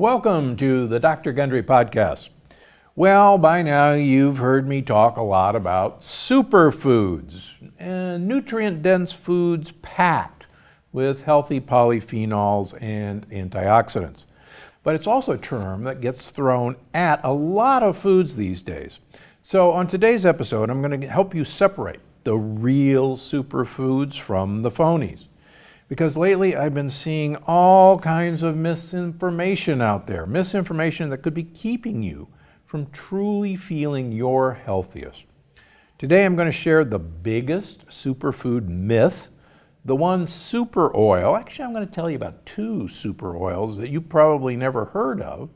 Welcome to the Dr. Gundry Podcast. Well, by now you've heard me talk a lot about superfoods and nutrient-dense foods packed with healthy polyphenols and antioxidants. But it's also a term that gets thrown at a lot of foods these days. So on today's episode, I'm going to help you separate the real superfoods from the phonies. Because lately I've been seeing all kinds of misinformation out there, misinformation that could be keeping you from truly feeling your healthiest. Today I'm going to share the biggest superfood myth, the one super oil. Actually, I'm going to tell you about two super oils that you probably never heard of,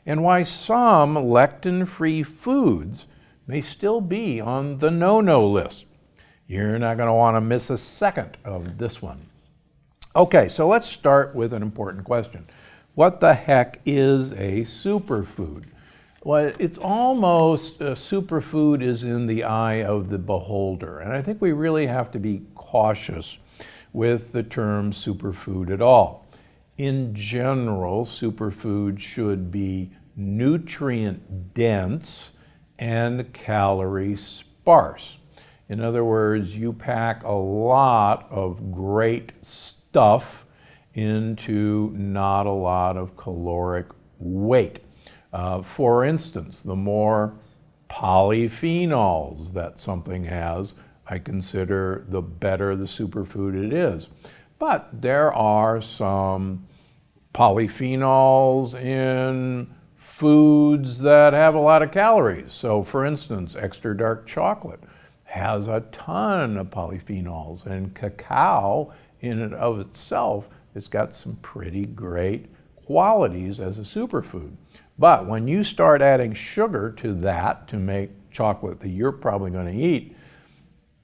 and why some lectin-free foods may still be on the no-no list. You're not going to want to miss a second of this one. Okay, so let's start with an important question. What the heck is a superfood? Well, it's almost a superfood is in the eye of the beholder, and I think we really have to be cautious with the term superfood at all. In general, superfood should be nutrient dense and calorie sparse. In other words, you pack a lot of great stuff into not a lot of caloric weight. For instance, the more polyphenols that something has, I consider the better the superfood it is. But there are some polyphenols in foods that have a lot of calories. So for instance, extra dark chocolate has a ton of polyphenols, and cacao in and of itself has got some pretty great qualities as a superfood. But when you start adding sugar to that to make chocolate that you're probably going to eat,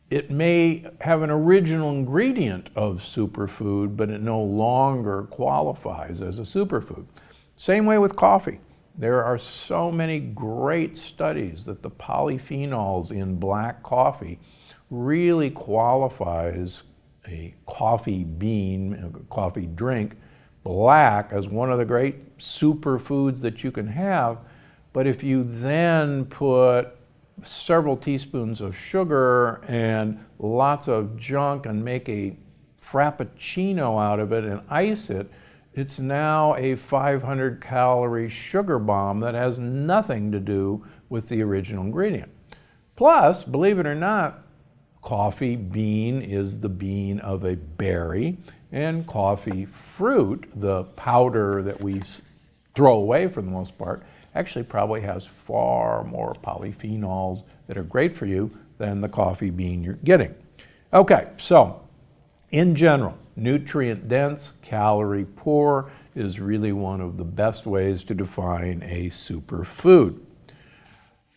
it may have an original ingredient of superfood, but it no longer qualifies as a superfood. Same way with coffee. There are so many great studies that the polyphenols in black coffee really qualifies a coffee bean, a coffee drink, black as one of the great superfoods that you can have. But if you then put several teaspoons of sugar and lots of junk and make a frappuccino out of it and ice it, it's now a 500 calorie sugar bomb that has nothing to do with the original ingredient. Plus, believe it or not, coffee bean is the bean of a berry, and coffee fruit, the powder that we throw away for the most part, actually probably has far more polyphenols that are great for you than the coffee bean you're getting. Okay, so in general, nutrient dense, calorie poor is really one of the best ways to define a superfood.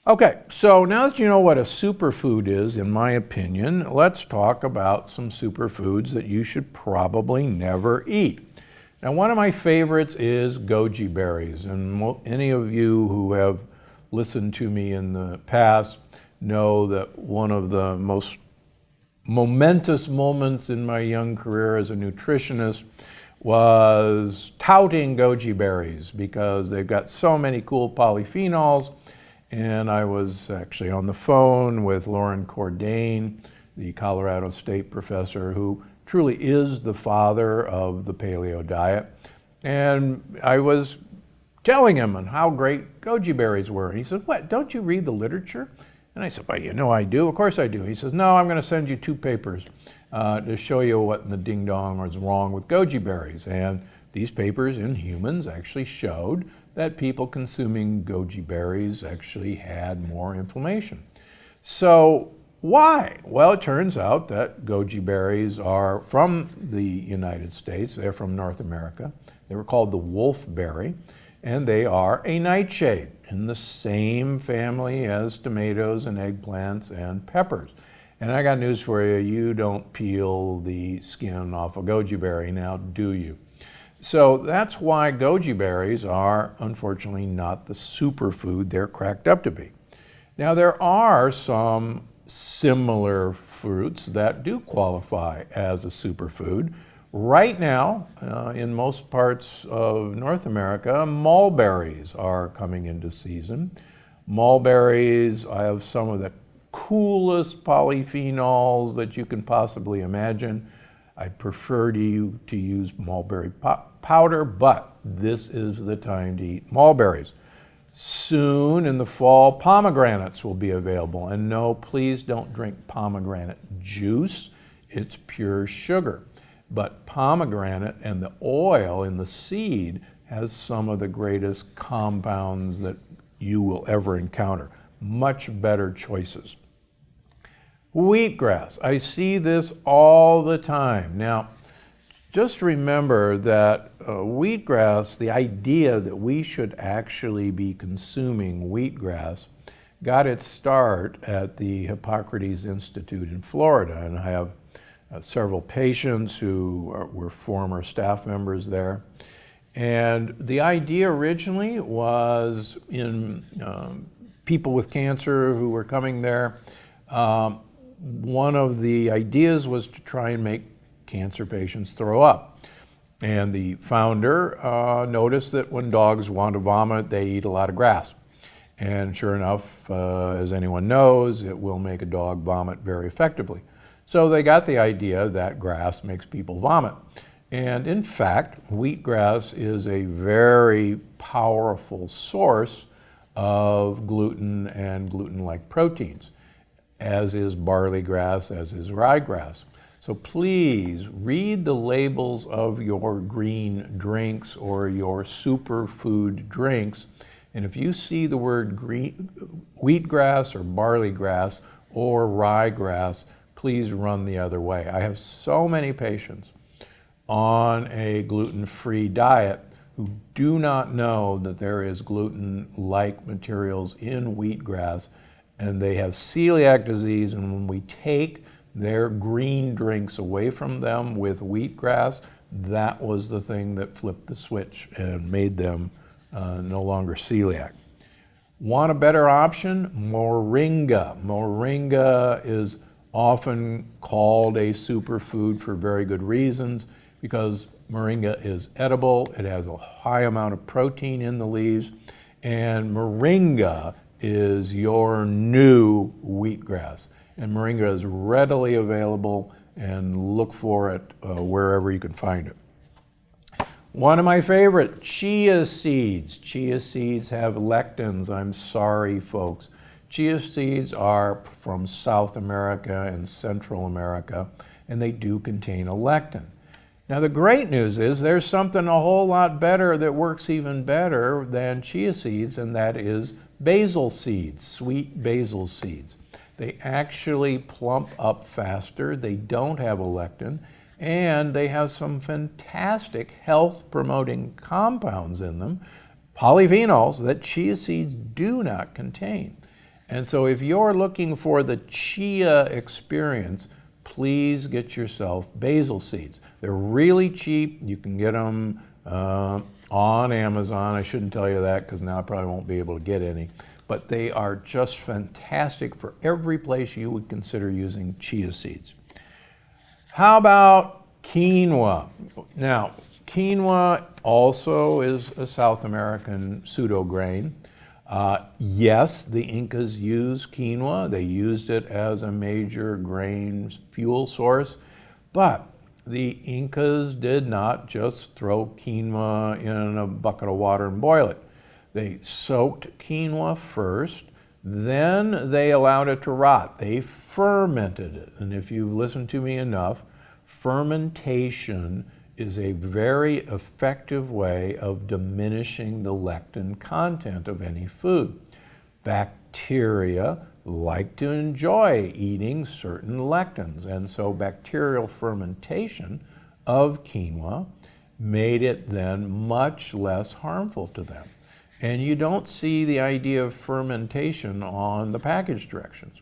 Okay, so now that you know what a superfood is, in my opinion, let's talk about some superfoods that you should probably never eat. Now, one of my favorites is goji berries, and any of you who have listened to me in the past know that one of the most momentous moments in my young career as a nutritionist was touting goji berries because they've got so many cool polyphenols. And I was actually on the phone with Loren Cordain, the Colorado State professor, who truly is the father of the paleo diet. And I was telling him on how great goji berries were. And he said, "What, don't you read the literature?" And I said, "Well, you know I do. Of course I do." He says, "No, I'm going to send you two papers to show you what in the ding-dong is wrong with goji berries." And these papers in humans actually showed that people consuming goji berries actually had more inflammation. So why? Well, it turns out that goji berries are from the United States. They're from North America. They were called the wolfberry, and they are a nightshade in the same family as tomatoes and eggplants and peppers. And I got news for you, you don't peel the skin off a goji berry now, do you? So that's why goji berries are, unfortunately, not the superfood they're cracked up to be. Now, there are some similar fruits that do qualify as a superfood. Right now, in most parts of North America, mulberries are coming into season. Mulberries have some of the coolest polyphenols that you can possibly imagine. I'd prefer to use mulberry powder, but this is the time to eat mulberries. Soon in the fall, pomegranates will be available. And no, please don't drink pomegranate juice. It's pure sugar. But pomegranate and the oil in the seed has some of the greatest compounds that you will ever encounter. Much better choices. Wheatgrass. I see this all the time. Now, just remember that wheatgrass, the idea that we should actually be consuming wheatgrass, got its start at the Hippocrates Institute in Florida. And I have several patients who were former staff members there. And the idea originally was in people with cancer who were coming there. One of the ideas was to try and make cancer patients throw up. And the founder noticed that when dogs want to vomit, they eat a lot of grass. And sure enough, as anyone knows, it will make a dog vomit very effectively. So they got the idea that grass makes people vomit. And in fact, wheatgrass is a very powerful source of gluten and gluten-like proteins, as is barley grass, as is ryegrass. So please read the labels of your green drinks or your superfood drinks. And if you see the word wheatgrass or barley grass or ryegrass, please run the other way. I have so many patients on a gluten-free diet who do not know that there is gluten-like materials in wheatgrass, and they have celiac disease, and when we take their green drinks away from them with wheatgrass, that was the thing that flipped the switch and made them no longer celiac. Want a better option? Moringa. Moringa is often called a superfood for very good reasons, because moringa is edible, it has a high amount of protein in the leaves, and moringa is your new wheatgrass. And moringa is readily available, and look for it wherever you can find it. One of my favorite, chia seeds. Chia seeds have lectins. I'm sorry, folks. Chia seeds are from South America and Central America, and they do contain a lectin. Now, the great news is there's something a whole lot better that works even better than chia seeds, and that is basil seeds, sweet basil seeds. They actually plump up faster, they don't have a lectin, and they have some fantastic health-promoting compounds in them, polyphenols that chia seeds do not contain. And so if you're looking for the chia experience, please get yourself basil seeds. They're really cheap. You can get them on Amazon. I shouldn't tell you that because now I probably won't be able to get any. But they are just fantastic for every place you would consider using chia seeds. How about quinoa? Now, quinoa also is a South American pseudo grain. Yes, the Incas used quinoa. They used it as a major grain fuel source, but the Incas did not just throw quinoa in a bucket of water and boil it. They soaked quinoa first, then they allowed it to rot. They fermented it. And if you've listened to me enough, fermentation is a very effective way of diminishing the lectin content of any food. Bacteria like to enjoy eating certain lectins, and so bacterial fermentation of quinoa made it then much less harmful to them. And you don't see the idea of fermentation on the package directions.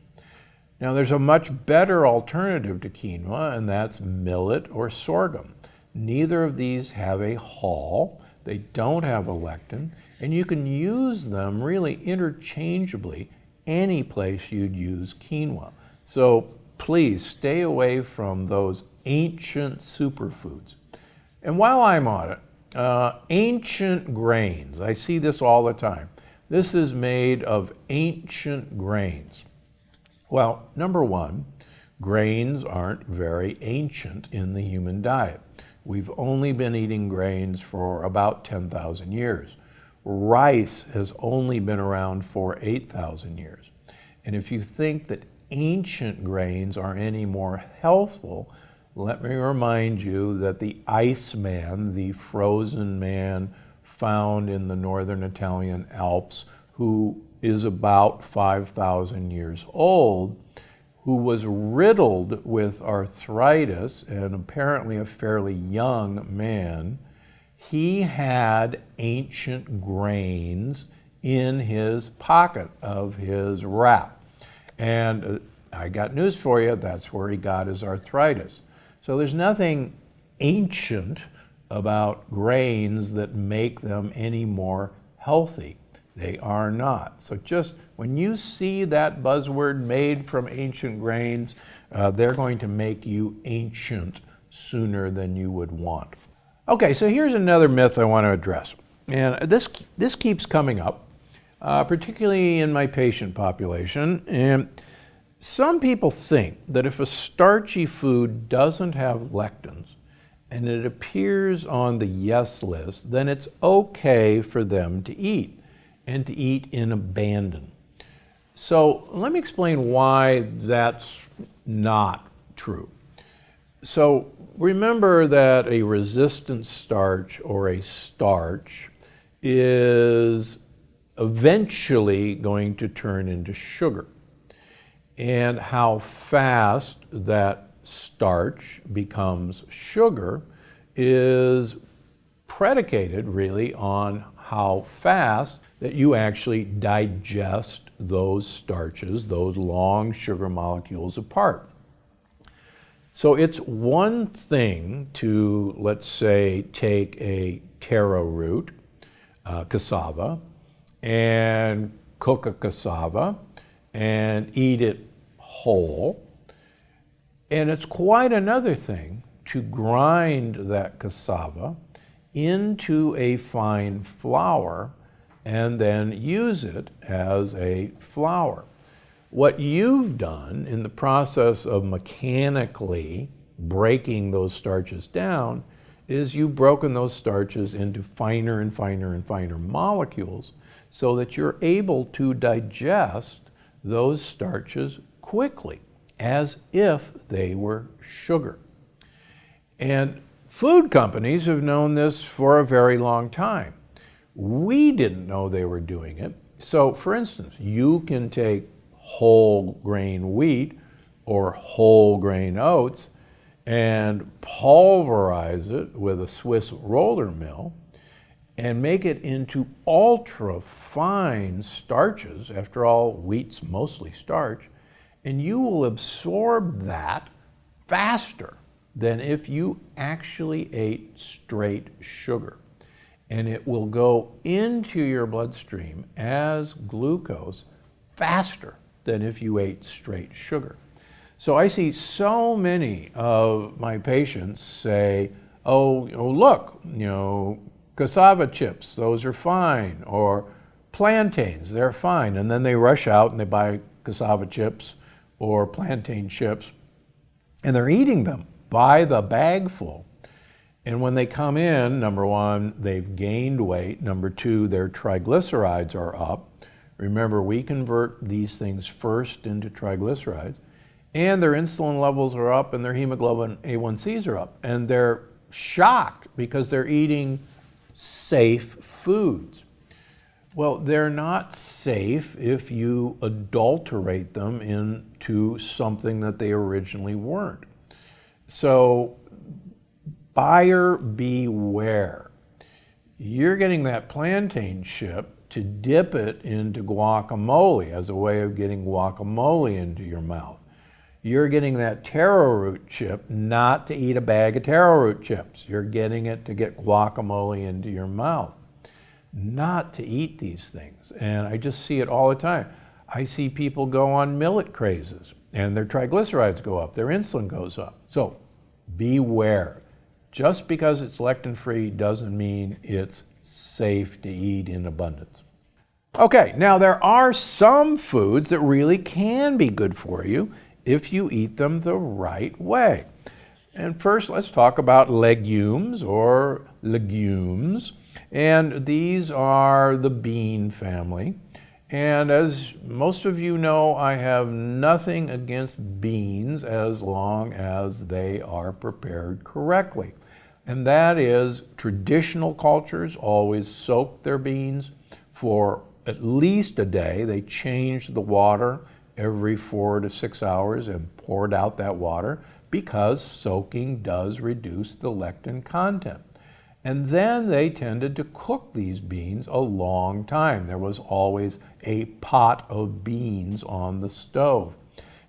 Now, there's a much better alternative to quinoa, and that's millet or sorghum. Neither of these have a hull, they don't have a lectin, and you can use them really interchangeably any place you'd use quinoa. So please stay away from those ancient superfoods. And while I'm on it, ancient grains, I see this all the time. This is made of ancient grains. Well, number one, grains aren't very ancient in the human diet. We've only been eating grains for about 10,000 years. Rice has only been around for 8,000 years. And if you think that ancient grains are any more healthful, let me remind you that the Iceman, the frozen man found in the northern Italian Alps, who is about 5,000 years old, who was riddled with arthritis and apparently a fairly young man, he had ancient grains in his pocket of his wrap. And I got news for you, that's where he got his arthritis. So there's nothing ancient about grains that make them any more healthy. They are not. So just when you see that buzzword made from ancient grains, they're going to make you ancient sooner than you would want. Okay, so here's another myth I want to address. And this keeps coming up, particularly in my patient population. And some people think that if a starchy food doesn't have lectins and it appears on the yes list, then it's okay for them to eat, and to eat in abandon. So let me explain why that's not true. So remember that a resistant starch or a starch is eventually going to turn into sugar. And how fast that starch becomes sugar is predicated really on how fast that you actually digest those starches, those long sugar molecules apart. So it's one thing to, let's say, take a taro root, cassava, and cook a cassava and eat it whole. And it's quite another thing to grind that cassava into a fine flour and then use it as a flour. What you've done in the process of mechanically breaking those starches down is you've broken those starches into finer and finer and finer molecules so that you're able to digest those starches quickly, as if they were sugar. And food companies have known this for a very long time. We didn't know they were doing it. So for instance, you can take whole grain wheat or whole grain oats and pulverize it with a Swiss roller mill and make it into ultra fine starches. After all, wheat's mostly starch, and you will absorb that faster than if you actually ate straight sugar. And it will go into your bloodstream as glucose faster than if you ate straight sugar. So I see so many of my patients say, oh look, cassava chips, those are fine, or plantains, they're fine. And then they rush out and they buy cassava chips or plantain chips, and they're eating them by the bagful. And when they come in, number one, they've gained weight. Number two, their triglycerides are up. Remember, we convert these things first into triglycerides. And their insulin levels are up and their hemoglobin A1Cs are up. And they're shocked because they're eating safe foods. Well, they're not safe if you adulterate them into something that they originally weren't. So buyer beware. You're getting that plantain chip to dip it into guacamole as a way of getting guacamole into your mouth. You're getting that taro root chip not to eat a bag of taro root chips. You're getting it to get guacamole into your mouth, not to eat these things. And I just see it all the time. I see people go on millet crazes and their triglycerides go up, their insulin goes up. So beware. just because it's lectin-free doesn't mean it's safe to eat in abundance. Okay, now there are some foods that really can be good for you if you eat them the right way. And first, let's talk about legumes or legumes. And these are the bean family. And as most of you know, I have nothing against beans as long as they are prepared correctly. And that is, traditional cultures always soak their beans for at least a day. They change the water every 4 to 6 hours and poured out that water because soaking does reduce the lectin content. And then they tended to cook these beans a long time. There was always a pot of beans on the stove.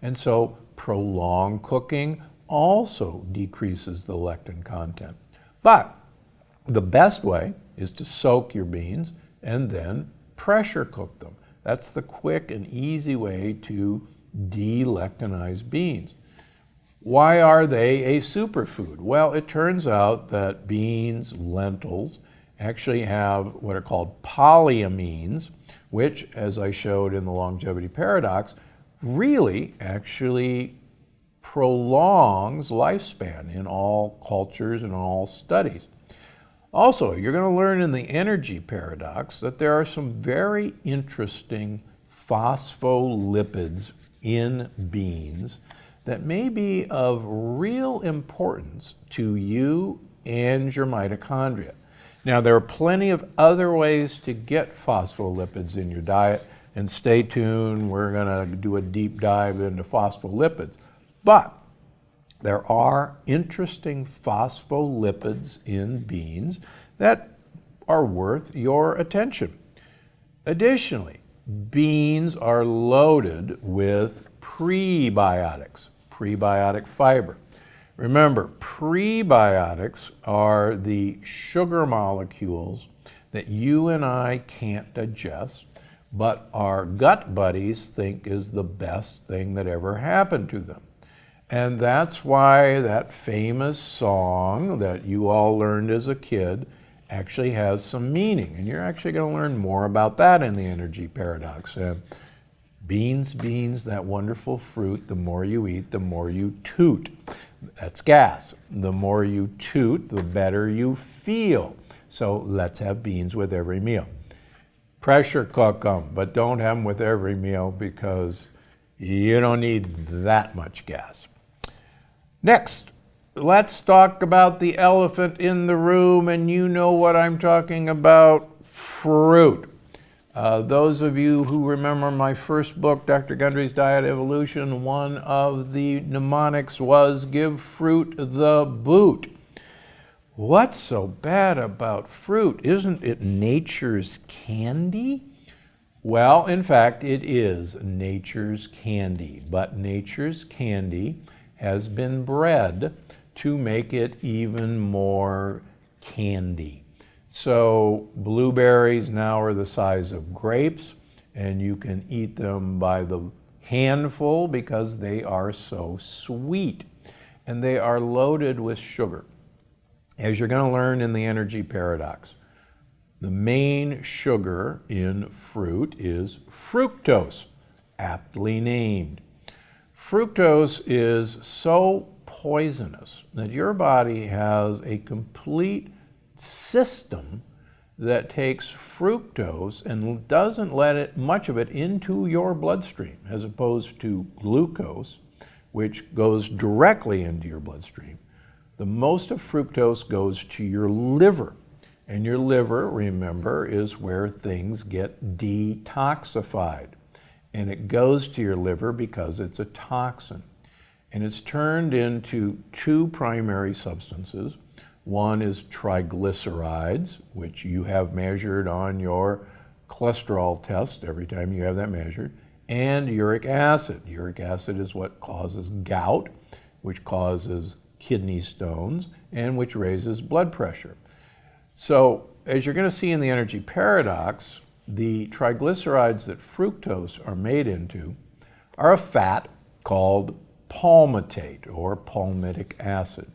And so prolonged cooking also decreases the lectin content. But the best way is to soak your beans and then pressure cook them. That's the quick and easy way to de-lectinize beans. Why are they a superfood? Well, it turns out that beans, lentils, actually have what are called polyamines, which, as I showed in the longevity paradox, really actually prolongs lifespan in all cultures and all studies. Also, you're going to learn in the energy paradox that there are some very interesting phospholipids in beans that may be of real importance to you and your mitochondria. Now, there are plenty of other ways to get phospholipids in your diet, and stay tuned, we're going to do a deep dive into phospholipids. But there are interesting phospholipids in beans that are worth your attention. Additionally, beans are loaded with prebiotics, prebiotic fiber. Remember, prebiotics are the sugar molecules that you and I can't digest, but our gut buddies think is the best thing that ever happened to them. And that's why that famous song that you all learned as a kid actually has some meaning. And you're actually going to learn more about that in the energy paradox. Beans, beans, that wonderful fruit, the more you eat, the more you toot. That's gas. The more you toot, the better you feel. So let's have beans with every meal. Pressure cook them, but don't have them with every meal because you don't need that much gas. Next, let's talk about the elephant in the room, and you know what I'm talking about, fruit. Those of you who remember my first book, Dr. Gundry's Diet Evolution, one of the mnemonics was give fruit the boot. What's so bad about fruit? Isn't it nature's candy? Well, in fact, it is nature's candy, but nature's candy has been bred to make it even more candy. So blueberries now are the size of grapes, and you can eat them by the handful because they are so sweet, and they are loaded with sugar. As you're going to learn in the energy paradox, the main sugar in fruit is fructose, aptly named. Fructose is so poisonous that your body has a complete system that takes fructose and doesn't let it, much of it, into your bloodstream, as opposed to glucose, which goes directly into your bloodstream. The most of fructose goes to your liver. And your liver, remember, is where things get detoxified. And it goes to your liver because it's a toxin. And it's turned into two primary substances. One is triglycerides, which you have measured on your cholesterol test every time you have that measured, and uric acid. Uric acid is what causes gout, which causes kidney stones, and which raises blood pressure. So, as you're going to see in the energy paradox, the triglycerides that fructose are made into are a fat called palmitate or palmitic acid.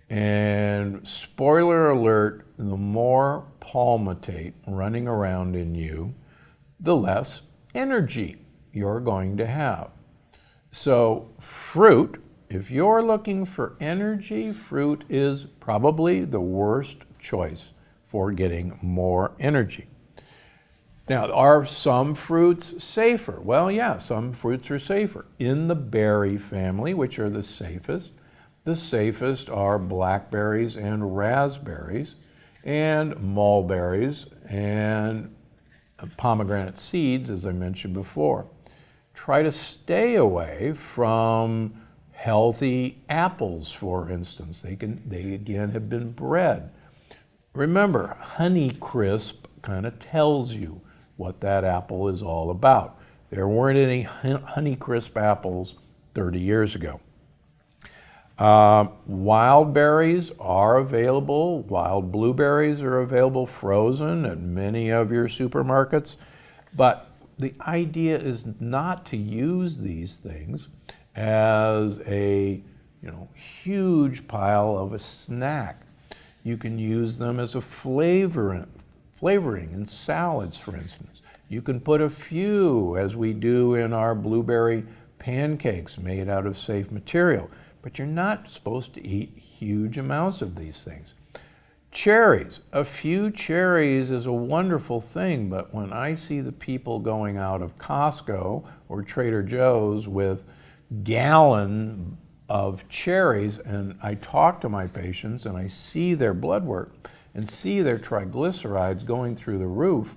And And spoiler alert, the more palmitate running around in you, the less energy you're going to have. So fruit, if you're looking for energy, fruit is probably the worst choice for getting more energy. Now, are some fruits safer? Well, yeah, some fruits are safer. In the berry family, which are the safest are blackberries and raspberries and mulberries and pomegranate seeds, as I mentioned before. Try to stay away from healthy apples, for instance. They again have been bred. Remember, Honeycrisp kind of tells you what that apple is all about. There weren't any Honeycrisp apples 30 years ago. Wild berries are available. Wild blueberries are available frozen at many of your supermarkets. But the idea is not to use these things as a huge pile of a snack. You can use them as a flavoring in salads, for instance. You can put a few, as we do in our blueberry pancakes made out of safe material. But you're not supposed to eat huge amounts of these things. Cherries. A few cherries is a wonderful thing, but when I see the people going out of Costco or Trader Joe's with gallon of cherries, and I talk to my patients and I see their blood work and see their triglycerides going through the roof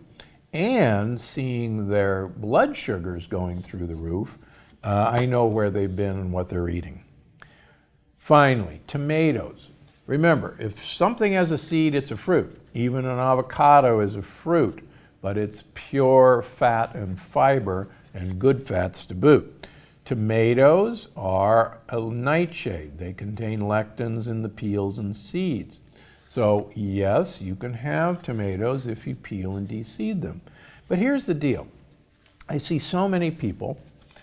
and seeing their blood sugars going through the roof, I know where they've been and what they're eating. Finally, tomatoes. Remember, if something has a seed, it's a fruit. Even an avocado is a fruit, but it's pure fat and fiber and good fats to boot. Tomatoes are a nightshade. They contain lectins in the peels and seeds. So yes, you can have tomatoes if you peel and de-seed them. But here's the deal. I see so many people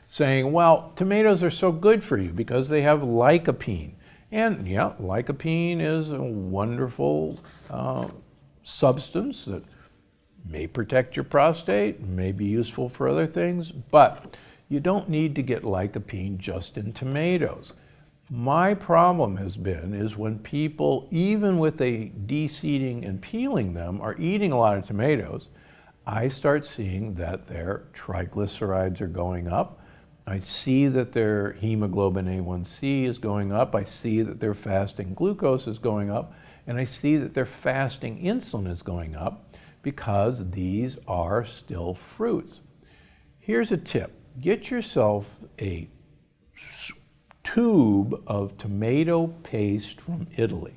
saying, well, tomatoes are so good for you because they have lycopene. And yeah, lycopene is a wonderful substance that may protect your prostate, may be useful for other things, but you don't need to get lycopene just in tomatoes. My problem has been is when people, even with a de-seeding and peeling them, are eating a lot of tomatoes, I start seeing that their triglycerides are going up. I see that their hemoglobin A1C is going up. I see that their fasting glucose is going up. And I see that their fasting insulin is going up because these are still fruits. Here's a tip. Get yourself a tube of tomato paste from Italy.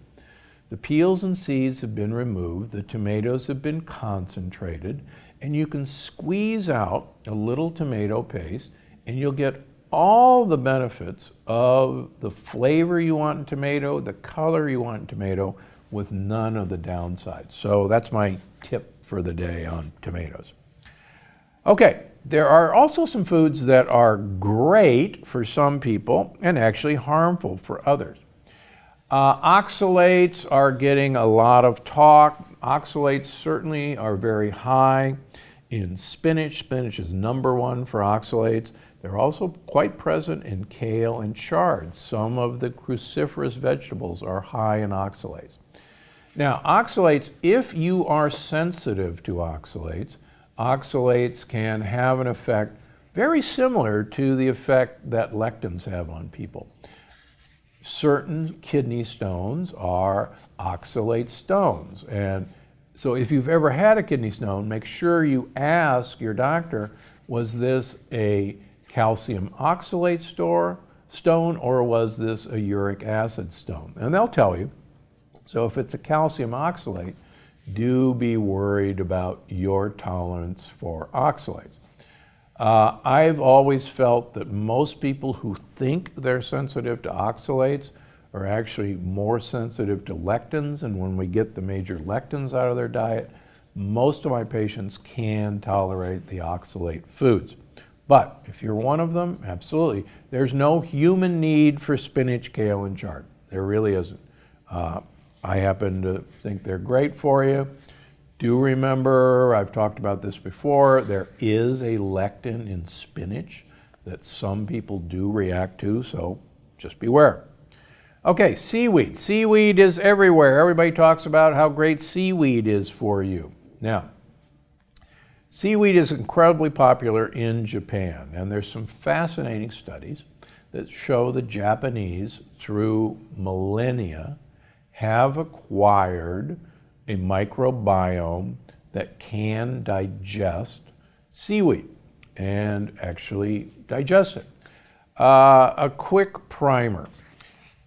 The peels and seeds have been removed, the tomatoes have been concentrated, and you can squeeze out a little tomato paste and you'll get all the benefits of the flavor you want in tomato, the color you want in tomato, with none of the downsides. So that's my tip for the day on tomatoes. Okay, there are also some foods that are great for some people and actually harmful for others. Oxalates are getting a lot of talk. Oxalates certainly are very high in spinach. Spinach is #1 for oxalates. They're also quite present in kale and chard. Some of the cruciferous vegetables are high in oxalates. Now, oxalates, if you are sensitive to oxalates, oxalates can have an effect very similar to the effect that lectins have on people. Certain kidney stones are oxalate stones. And so if you've ever had a kidney stone, make sure you ask your doctor, was this a calcium oxalate stone or was this a uric acid stone? And they'll tell you. So if it's a calcium oxalate, do be worried about your tolerance for oxalates. I've always felt that most people who think they're sensitive to oxalates are actually more sensitive to lectins, and when we get the major lectins out of their diet, most of my patients can tolerate the oxalate foods. But if you're one of them, absolutely. There's no human need for spinach, kale, and chard. There really isn't. I happen to think they're great for you. Do remember, I've talked about this before, there is a lectin in spinach that some people do react to, so just beware. Okay, seaweed. Seaweed is everywhere. Everybody talks about how great seaweed is for you. Now, seaweed is incredibly popular in Japan, and there's some fascinating studies that show the Japanese, through millennia, have acquired a microbiome that can digest seaweed and actually digest it. A quick primer.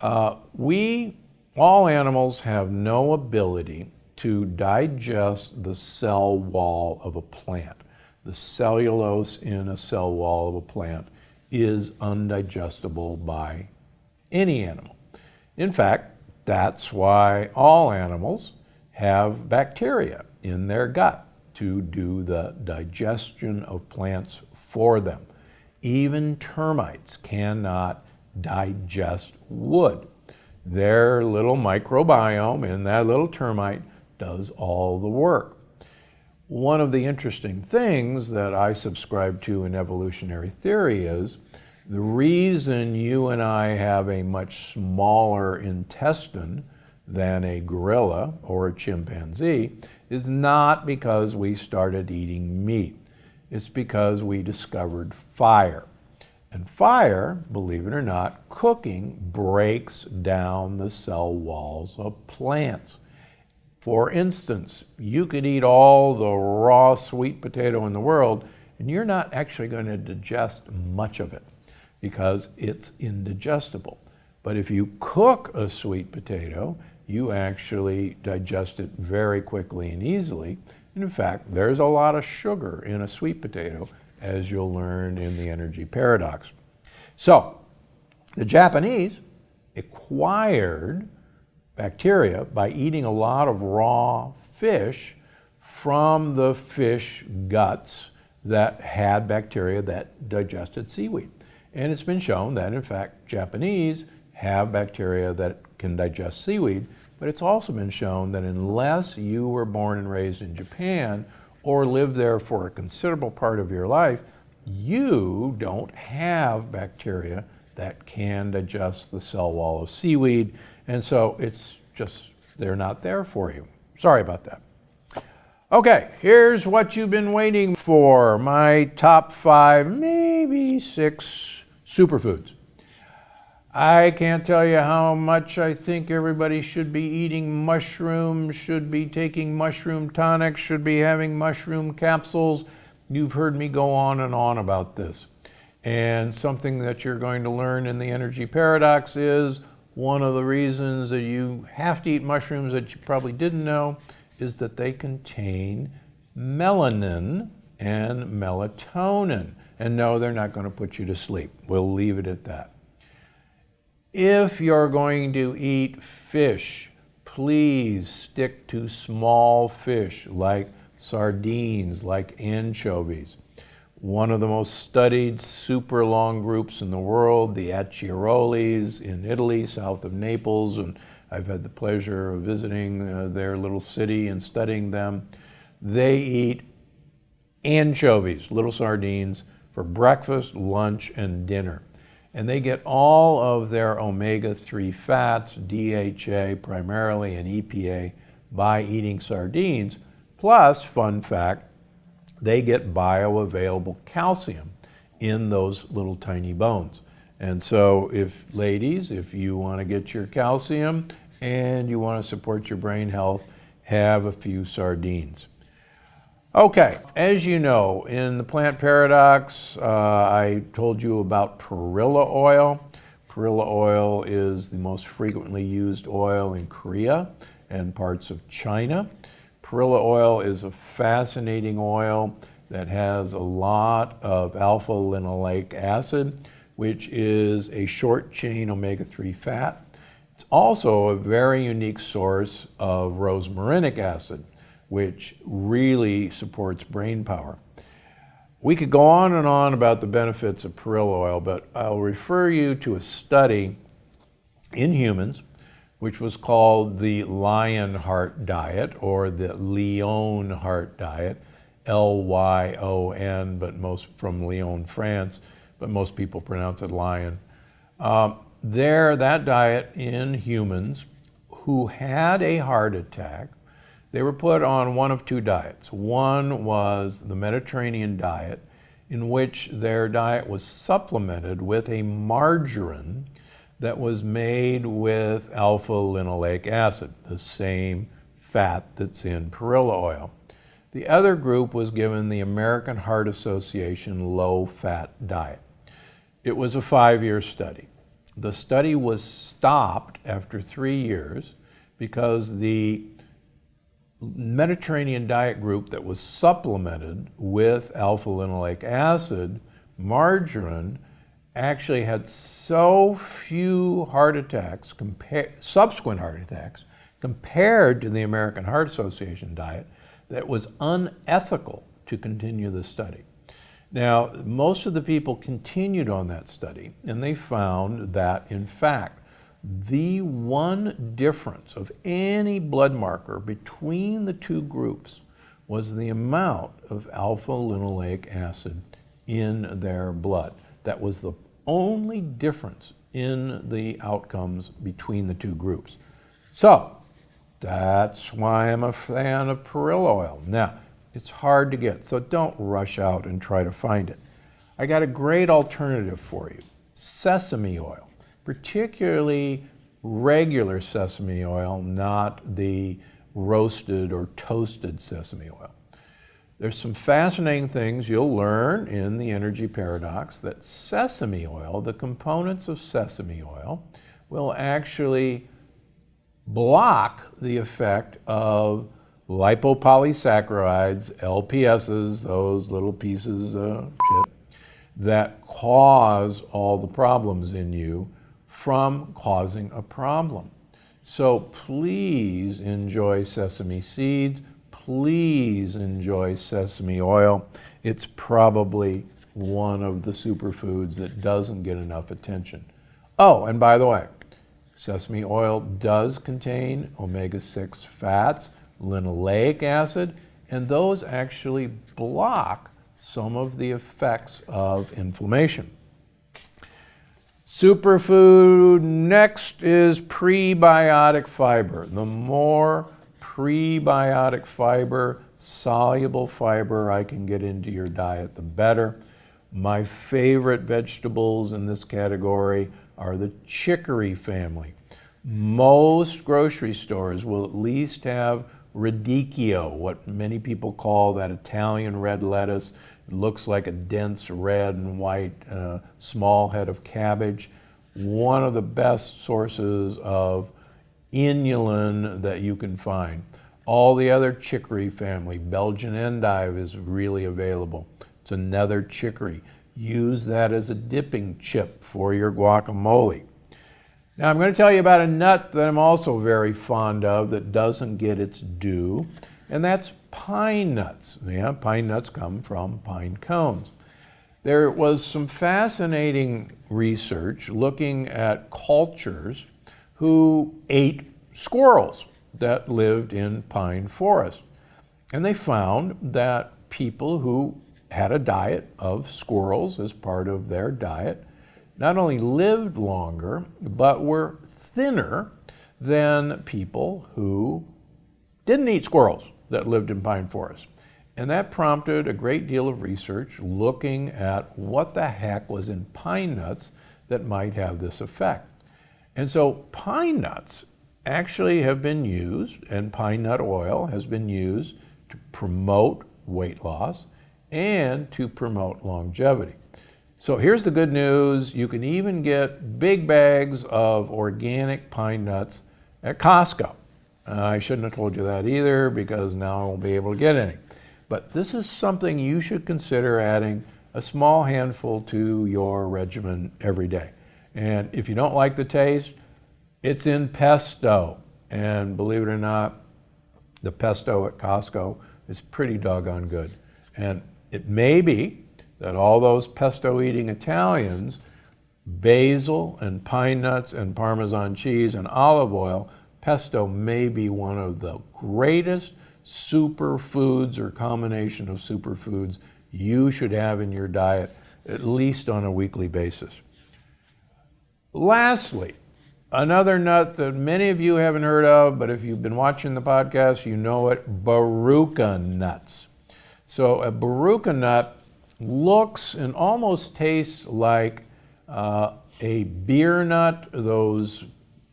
All animals have no ability to digest the cell wall of a plant. The cellulose in a cell wall of a plant is undigestible by any animal. In fact, that's why all animals have bacteria in their gut to do the digestion of plants for them. Even termites cannot digest wood. Their little microbiome in that little termite does all the work. One of the interesting things that I subscribe to in evolutionary theory is the reason you and I have a much smaller intestine than a gorilla or a chimpanzee is not because we started eating meat. It's because we discovered fire. And fire, believe it or not, cooking breaks down the cell walls of plants. For instance, you could eat all the raw sweet potato in the world, and you're not actually going to digest much of it because it's indigestible. But if you cook a sweet potato, you actually digest it very quickly and easily. And in fact, there's a lot of sugar in a sweet potato, as you'll learn in the energy paradox. So, the Japanese acquired bacteria by eating a lot of raw fish from the fish guts that had bacteria that digested seaweed. And it's been shown that, in fact, Japanese have bacteria that can digest seaweed, but it's also been shown that unless you were born and raised in Japan or lived there for a considerable part of your life, you don't have bacteria that can digest the cell wall of seaweed, and so it's just, they're not there for you. Sorry about that. Okay, here's what you've been waiting for, my top 5, maybe 6 superfoods. I can't tell you how much I think everybody should be eating mushrooms, should be taking mushroom tonics, should be having mushroom capsules. You've heard me go on and on about this. And something that you're going to learn in the energy paradox is one of the reasons that you have to eat mushrooms that you probably didn't know is that they contain melanin and melatonin. And no, they're not going to put you to sleep. We'll leave it at that. If you're going to eat fish, please stick to small fish like sardines, like anchovies. One of the most studied super long groups in the world, the Acciarolis in Italy, south of Naples, and I've had the pleasure of visiting their little city and studying them. They eat anchovies, little sardines, for breakfast, lunch, and dinner. And they get all of their omega-3 fats, DHA primarily, and EPA by eating sardines. Plus, fun fact, they get bioavailable calcium in those little tiny bones. And so ladies, if you want to get your calcium and you want to support your brain health, have a few sardines. Okay, as you know, in the plant paradox, I told you about perilla oil. Perilla oil is the most frequently used oil in Korea and parts of China. Perilla oil is a fascinating oil that has a lot of alpha-linoleic acid, which is a short-chain omega-3 fat. It's also a very unique source of rosmarinic acid, which really supports brain power. We could go on and on about the benefits of perilla oil, but I'll refer you to a study in humans which was called the Lionheart diet or the Lyon-Heart diet, Lyon, but most from Lyon, France, but most people pronounce it Lion. That diet in humans who had a heart attack, they were put on one of two diets. One was the Mediterranean diet, in which their diet was supplemented with a margarine that was made with alpha-linoleic acid, the same fat that's in perilla oil. The other group was given the American Heart Association low-fat diet. It was a 5-year study. The study was stopped after 3 years because the Mediterranean diet group that was supplemented with alpha-linoleic acid, margarine, actually had so few heart attacks, subsequent heart attacks, compared to the American Heart Association diet, that it was unethical to continue the study. Now, most of the people continued on that study, and they found that, in fact, the one difference of any blood marker between the two groups was the amount of alpha-linoleic acid in their blood. That was the only difference in the outcomes between the two groups. So, that's why I'm a fan of perilla oil. Now, it's hard to get, so don't rush out and try to find it. I got a great alternative for you, sesame oil, particularly regular sesame oil, not the roasted or toasted sesame oil. There's some fascinating things you'll learn in the energy paradox that sesame oil, the components of sesame oil, will actually block the effect of lipopolysaccharides, LPSs, those little pieces of shit, that cause all the problems in you from causing a problem. So please enjoy sesame seeds. Please enjoy sesame oil. It's probably one of the superfoods that doesn't get enough attention. Oh, and by the way, sesame oil does contain omega-6 fats, linoleic acid, and those actually block some of the effects of inflammation. Superfood next is prebiotic fiber. The more prebiotic fiber, soluble fiber I can get into your diet, the better. My favorite vegetables in this category are the chicory family. Most grocery stores will at least have radicchio, what many people call that Italian red lettuce. It looks like a dense red and white small head of cabbage. One of the best sources of inulin that you can find. All the other chicory family, Belgian endive is really available. It's another chicory. Use that as a dipping chip for your guacamole. Now I'm going to tell you about a nut that I'm also very fond of that doesn't get its due, and that's pine nuts. Yeah, pine nuts come from pine cones. There was some fascinating research looking at cultures who ate squirrels that lived in pine forest. And they found that people who had a diet of squirrels as part of their diet not only lived longer, but were thinner than people who didn't eat squirrels that lived in pine forests. And that prompted a great deal of research looking at what the heck was in pine nuts that might have this effect. And so pine nuts actually have been used, and pine nut oil has been used to promote weight loss and to promote longevity. So here's the good news. You can even get big bags of organic pine nuts at Costco. I shouldn't have told you that either because now I won't be able to get any. But this is something you should consider adding a small handful to your regimen every day. And if you don't like the taste, it's in pesto. And believe it or not, the pesto at Costco is pretty doggone good. And it may be that all those pesto-eating Italians, basil and pine nuts and Parmesan cheese and olive oil pesto may be one of the greatest superfoods or combination of superfoods you should have in your diet, at least on a weekly basis. Lastly, another nut that many of you haven't heard of, but if you've been watching the podcast, you know it, baruca nuts. So a baruca nut looks and almost tastes like a beer nut, those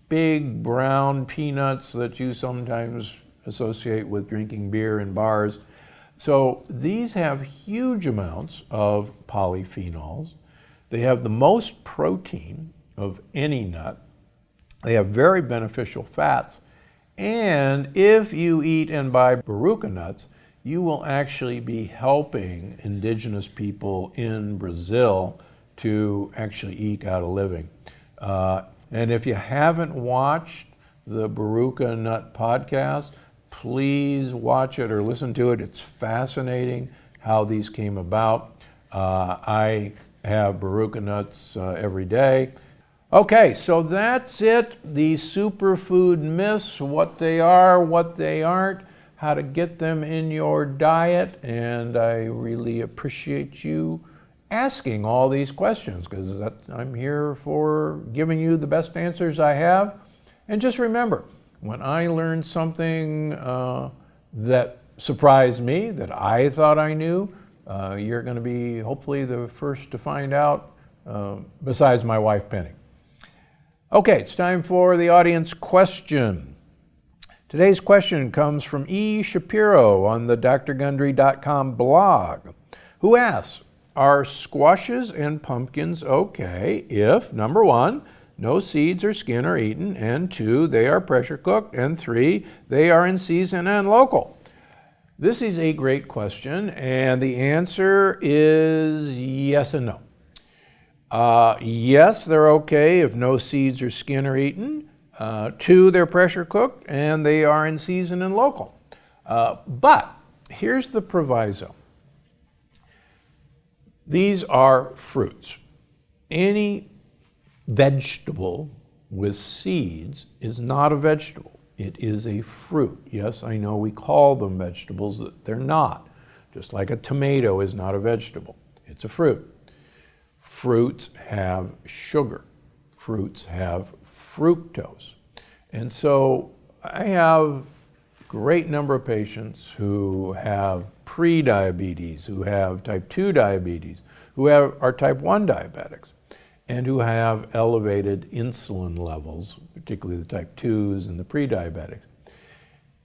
big brown peanuts that you sometimes associate with drinking beer in bars. So these have huge amounts of polyphenols. They have the most protein of any nut. They have very beneficial fats. And if you eat and buy baruca nuts, you will actually be helping indigenous people in Brazil to actually eke out a living. And if you haven't watched the Baruca Nut podcast, please watch it or listen to it. It's fascinating how these came about. I have Baruca nuts every day. Okay, so that's it. The superfood myths, what they are, what they aren't, how to get them in your diet. And I really appreciate you asking all these questions, because I'm here for giving you the best answers I have. And just remember, when I learned something that surprised me, that I thought I knew, you're going to be hopefully the first to find out, besides my wife, Penny. Okay, it's time for the audience question. Today's question comes from E. Shapiro on the drgundry.com blog, who asks, are squashes and pumpkins okay if, number one, no seeds or skin are eaten, and two, they are pressure cooked, and three, they are in season and local? This is a great question, and the answer is yes and no. Yes, they're okay if no seeds or skin are eaten. Two, they're pressure cooked, and they are in season and local. But here's the proviso. These are fruits. Any vegetable with seeds is not a vegetable. It is a fruit. Yes, I know we call them vegetables. They're not. Just like a tomato is not a vegetable. It's a fruit. Fruits have sugar. Fruits have fructose. And so I have great number of patients who have pre-diabetes, who have type 2 diabetes, who are type 1 diabetics, and who have elevated insulin levels, particularly the type 2s and the pre-diabetics.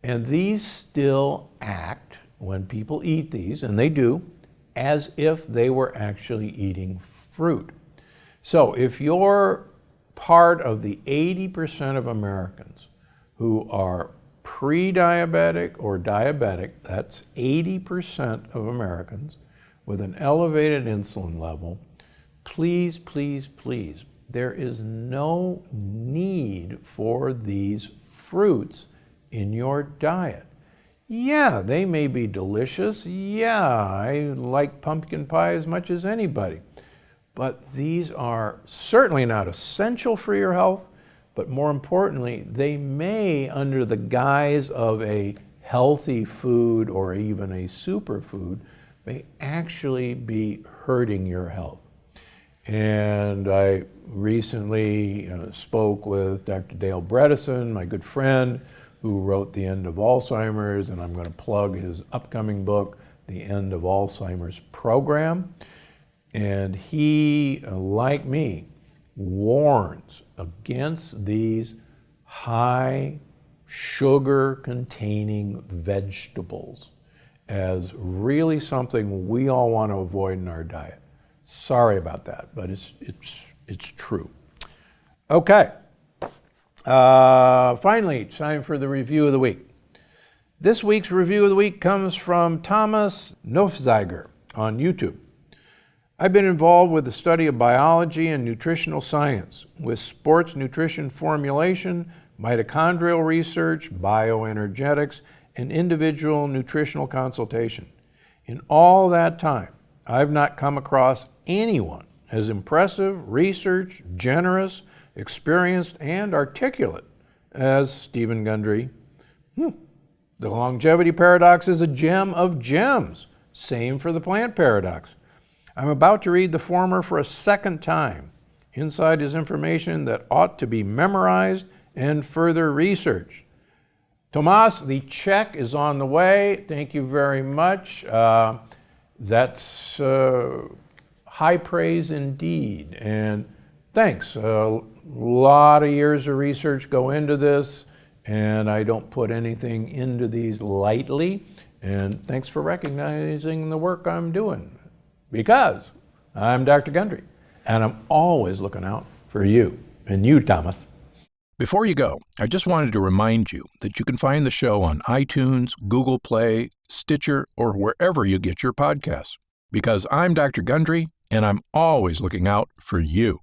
And these still act, when people eat these, and they do, as if they were actually eating fruit. So if you're part of the 80% of Americans who are pre-diabetic or diabetic, that's 80% of Americans with an elevated insulin level, please, please, please, there is no need for these fruits in your diet. Yeah, they may be delicious. Yeah, I like pumpkin pie as much as anybody. But these are certainly not essential for your health. But more importantly, they may, under the guise of a healthy food or even a superfood, may actually be hurting your health. And I recently spoke with Dr. Dale Bredesen, my good friend, who wrote The End of Alzheimer's, and I'm going to plug his upcoming book, The End of Alzheimer's Program. And he, like me, warns against these high sugar containing vegetables as really something we all want to avoid in our diet. Sorry about that, but it's true. Okay. Finally, it's time for the review of the week. This week's review of the week comes from Thomas Nofziger on YouTube. I've been involved with the study of biology and nutritional science, with sports nutrition formulation, mitochondrial research, bioenergetics, and individual nutritional consultation. In all that time, I've not come across anyone as impressive, research, generous, experienced, and articulate as Stephen Gundry. The longevity paradox is a gem of gems. Same for the plant paradox. I'm about to read the former for a second time. Inside is information that ought to be memorized and further researched. Tomas, the check is on the way. Thank you very much. That's high praise indeed. And thanks. A lot of years of research go into this, and I don't put anything into these lightly. And thanks for recognizing the work I'm doing, because I'm Dr. Gundry, and I'm always looking out for you. And you, Thomas. Before you go, I just wanted to remind you that you can find the show on iTunes, Google Play, Stitcher, or wherever you get your podcasts. Because I'm Dr. Gundry, and I'm always looking out for you.